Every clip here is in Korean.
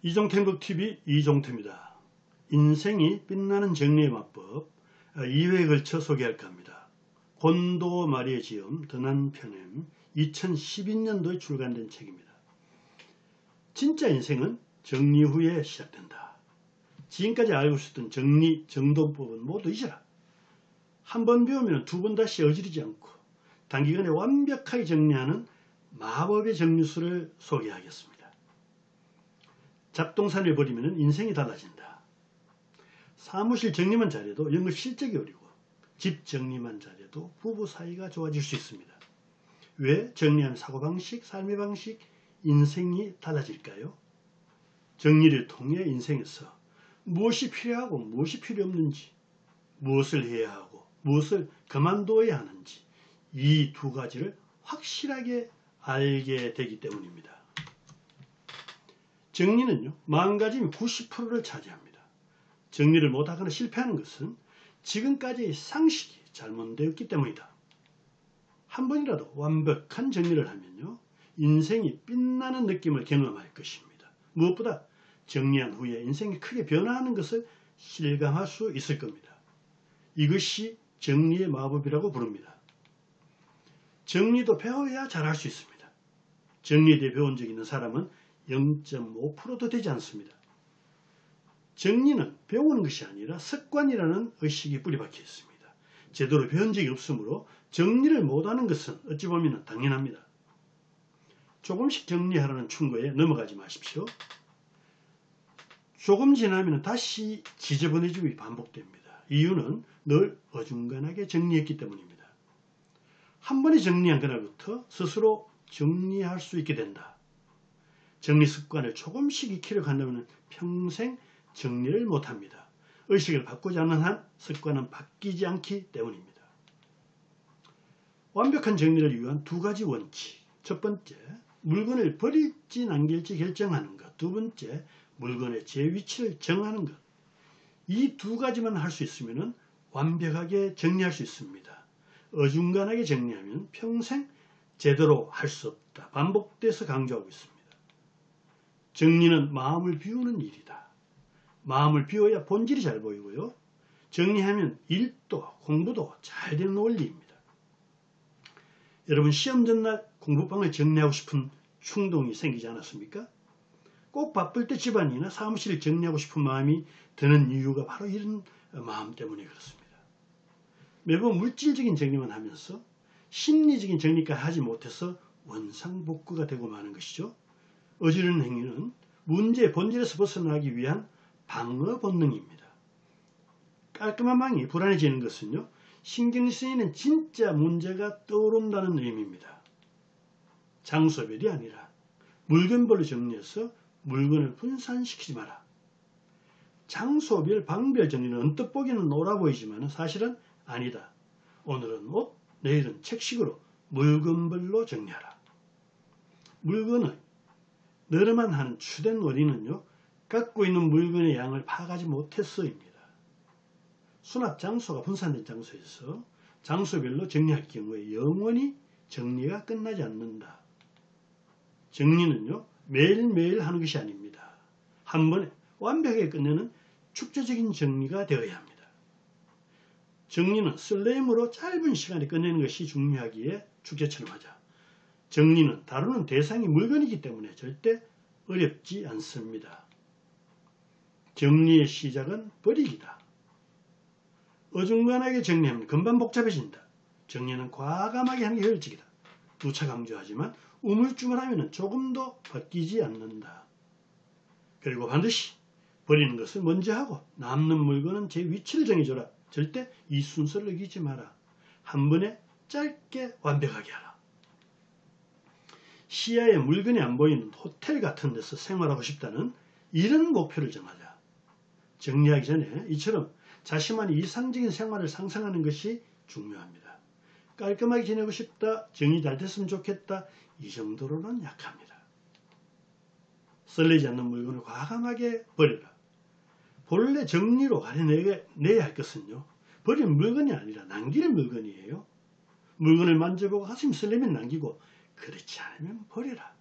이종태북TV 이종태입니다. 인생이 빛나는 정리의 마법 2회에 걸쳐 소개할까 합니다. 곤도 마리의 지음 더난 편엠 2012년도에 출간된 책입니다. 진짜 인생은 정리 후에 시작된다. 지금까지 알고 있었던 정리, 정돈법은 모두 잊어라. 한 번 배우면 두 번 다시 어지르지 않고 단기간에 완벽하게 정리하는 마법의 정리술을 소개하겠습니다. 잡동사니를 버리면 인생이 달라진다. 사무실 정리만 잘해도 영업 실적이 오르고 집 정리만 잘해도 부부 사이가 좋아질 수 있습니다. 왜 정리하는 사고방식, 삶의 방식, 인생이 달라질까요? 정리를 통해 인생에서 무엇이 필요하고 무엇이 필요 없는지, 무엇을 해야 하고 무엇을 그만둬야 하는지 이 두 가지를 확실하게 알게 되기 때문입니다. 정리는요, 마음가짐이 90%를 차지합니다. 정리를 못하거나 실패하는 것은 지금까지의 상식이 잘못되었기 때문이다. 한 번이라도 완벽한 정리를 하면요, 인생이 빛나는 느낌을 경험할 것입니다. 무엇보다 정리한 후에 인생이 크게 변화하는 것을 실감할 수 있을 겁니다. 이것이 정리의 마법이라고 부릅니다. 정리도 배워야 잘할 수 있습니다. 정리에 대해 배운 적 있는 사람은 0.5%도 되지 않습니다. 정리는 배우는 것이 아니라 습관이라는 의식이 뿌리박혀 있습니다. 제대로 배운 적이 없으므로 정리를 못하는 것은 어찌 보면 당연합니다. 조금씩 정리하라는 충고에 넘어가지 마십시오. 조금 지나면 다시 지저분해지고 반복됩니다. 이유는 늘 어중간하게 정리했기 때문입니다. 한 번에 정리한 그날부터 스스로 정리할 수 있게 된다. 정리 습관을 조금씩 익히려 한다면 평생 정리를 못합니다. 의식을 바꾸지 않는 한 습관은 바뀌지 않기 때문입니다. 완벽한 정리를 위한 두 가지 원칙. 첫 번째, 물건을 버릴지 남길지 결정하는 것. 두 번째, 물건의 제 위치를 정하는 것. 이 두 가지만 할 수 있으면 완벽하게 정리할 수 있습니다. 어중간하게 정리하면 평생 제대로 할 수 없다. 반복돼서 강조하고 있습니다. 정리는 마음을 비우는 일이다. 마음을 비워야 본질이 잘 보이고요. 정리하면 일도 공부도 잘 되는 원리입니다. 여러분 시험 전날 공부방을 정리하고 싶은 충동이 생기지 않았습니까? 꼭 바쁠 때 집안이나 사무실을 정리하고 싶은 마음이 드는 이유가 바로 이런 마음 때문에 그렇습니다. 매번 물질적인 정리만 하면서 심리적인 정리까지 하지 못해서 원상복구가 되고 마는 것이죠. 어지르는 행위는 문제의 본질에서 벗어나기 위한 방어 본능입니다. 깔끔한 방이 불안해지는 것은요, 신경이 쓰이는 진짜 문제가 떠오른다는 의미입니다. 장소별이 아니라 물건별로 정리해서 물건을 분산시키지 마라. 장소별, 방별 정리는 언뜻 보기는 옳아 보이지만 사실은 아니다. 오늘은 옷, 내일은 책식으로 물건별로 정리하라. 물건을 늘어만 하는 주된 원인은요, 갖고 있는 물건의 양을 파악하지 못해서입니다. 수납 장소가 분산된 장소에서 장소별로 정리할 경우에 영원히 정리가 끝나지 않는다. 정리는요, 매일매일 하는 것이 아닙니다. 한 번에 완벽하게 끝내는 축제적인 정리가 되어야 합니다. 정리는 슬레임으로 짧은 시간에 끝내는 것이 중요하기에 축제처럼 하자. 정리는 다루는 대상이 물건이기 때문에 절대 어렵지 않습니다. 정리의 시작은 버리기다. 어중간하게 정리하면 금방 복잡해진다. 정리는 과감하게 하는 게 효율적이다. 누차 강조하지만 우물쭈물하면 조금도 바뀌지 않는다. 그리고 반드시 버리는 것을 먼저 하고 남는 물건은 제 위치를 정해줘라. 절대 이 순서를 어기지 마라. 한 번에 짧게 완벽하게 하라. 시야에 물건이 안 보이는 호텔 같은 데서 생활하고 싶다는 이런 목표를 정하자. 정리하기 전에 이처럼 자신만의 이상적인 생활을 상상하는 것이 중요합니다. 깔끔하게 지내고 싶다, 정리 잘 됐으면 좋겠다, 이 정도로는 약합니다. 썰리지 않는 물건을 과감하게 버려라. 본래 정리로 가려내야 할 것은요, 버리는 물건이 아니라 남기는 물건이에요. 물건을 만져보고 가슴이 설레면 남기고 그렇지 않으면 버려라.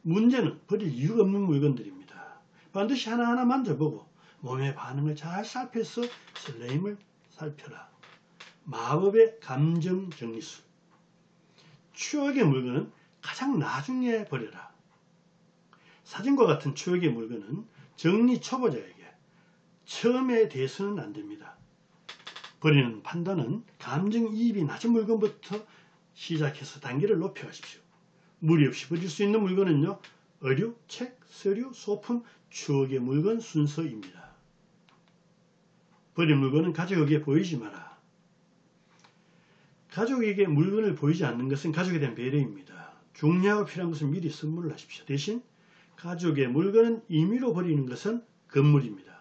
문제는 버릴 이유가 없는 물건들입니다. 반드시 하나하나 만져보고 몸의 반응을 잘 살펴서 설레임을 살펴라. 마법의 감정 정리술. 추억의 물건은 가장 나중에 버려라. 사진과 같은 추억의 물건은 정리 초보자에게 처음에 대해서는 안 됩니다. 버리는 판단은 감정이입이 낮은 물건부터 시작해서 단계를 높여가십시오. 무리 없이 버릴 수 있는 물건은요, 의류, 책, 서류, 소품, 추억의 물건 순서입니다. 버린 물건은 가족에게 보이지 마라. 가족에게 물건을 보이지 않는 것은 가족에 대한 배려입니다. 중요하고 필요한 것은 미리 선물을 하십시오. 대신 가족의 물건은 임의로 버리는 것은 금물입니다.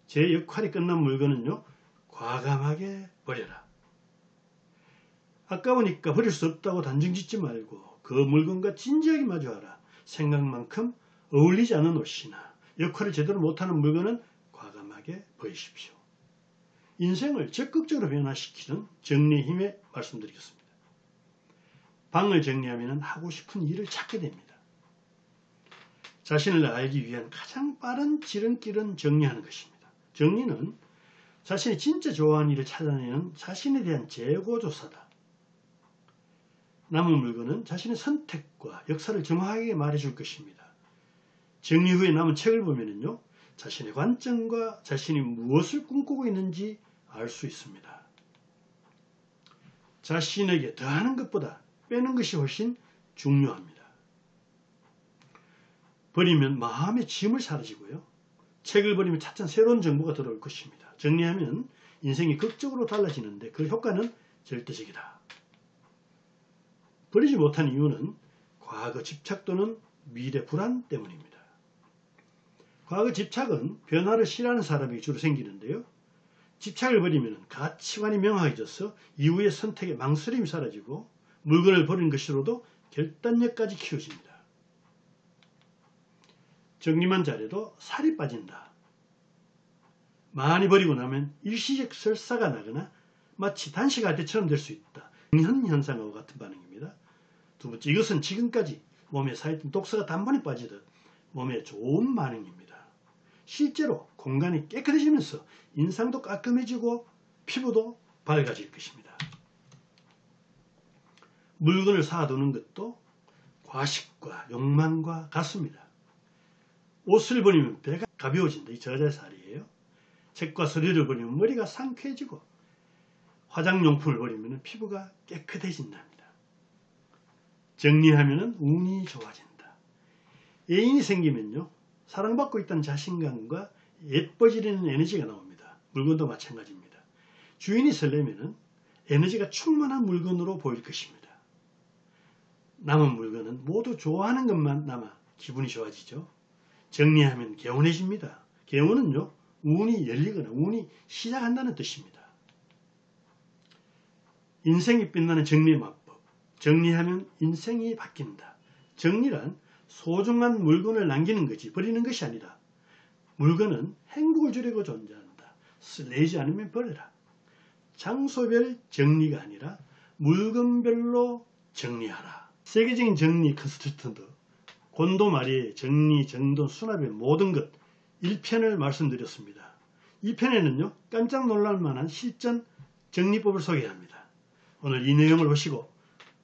제 역할이 끝난 물건은요, 과감하게 버려라. 아까우니까 버릴 수 없다고 단정짓지 말고 그 물건과 진지하게 마주하라. 생각만큼 어울리지 않은 옷이나 역할을 제대로 못하는 물건은 과감하게 버리십시오. 인생을 적극적으로 변화시키는 정리의 힘에 말씀드리겠습니다. 방을 정리하면 하고 싶은 일을 찾게 됩니다. 자신을 알기 위한 가장 빠른 지름길은 정리하는 것입니다. 정리는 자신이 진짜 좋아하는 일을 찾아내는 자신에 대한 재고조사다. 남은 물건은 자신의 선택과 역사를 정확하게 말해줄 것입니다. 정리 후에 남은 책을 보면요, 자신의 관점과 자신이 무엇을 꿈꾸고 있는지 알 수 있습니다. 자신에게 더하는 것보다 빼는 것이 훨씬 중요합니다. 버리면 마음의 짐을 사라지고요, 책을 버리면 차츰 새로운 정보가 들어올 것입니다. 정리하면 인생이 극적으로 달라지는데 그 효과는 절대적이다. 버리지 못한 이유는 과거 집착 또는 미래 불안 때문입니다. 과거 집착은 변화를 싫어하는 사람에게 주로 생기는데요, 집착을 버리면 가치관이 명확해져서 이후의 선택에 망설임이 사라지고 물건을 버리는 것으로도 결단력까지 키워집니다. 정리만 잘해도 살이 빠진다. 많이 버리고 나면 일시적 설사가 나거나 마치 단식할 때처럼 될 수 있다. 현 현상과 같은 반응입니다. 두 번째, 이것은 지금까지 몸에 쌓였던 독소가 단번에 빠지듯 몸에 좋은 반응입니다. 실제로 공간이 깨끗해지면서 인상도 깔끔해지고 피부도 밝아질 것입니다. 물건을 쌓아두는 것도 과식과 욕망과 같습니다. 옷을 버리면 배가 가벼워진다. 이 저자살이에요. 책과 서류를 버리면 머리가 상쾌해지고 화장용품을 버리면 피부가 깨끗해진답니다. 정리하면 운이 좋아진다. 애인이 생기면요, 사랑받고 있다는 자신감과 예뻐지려는 에너지가 나옵니다. 물건도 마찬가지입니다. 주인이 설레면 에너지가 충만한 물건으로 보일 것입니다. 남은 물건은 모두 좋아하는 것만 남아 기분이 좋아지죠. 정리하면 개운해집니다. 개운은요, 운이 열리거나 운이 시작한다는 뜻입니다. 인생이 빛나는 정리의 마법. 정리하면 인생이 바뀐다. 정리란 소중한 물건을 남기는 거지 버리는 것이 아니라 물건은 행복을 주려고 존재한다. 쓰레지 않으면 버려라. 장소별 정리가 아니라 물건별로 정리하라. 세계적인 정리 컨설턴트 곤도 마리의 정리, 정돈, 수납의 모든 것 1편을 말씀드렸습니다. 2편에는요, 깜짝 놀랄 만한 실전 정리법을 소개합니다. 오늘 이 내용을 보시고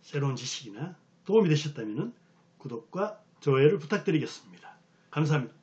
새로운 지식이나 도움이 되셨다면 구독과 좋아요를 부탁드리겠습니다. 감사합니다.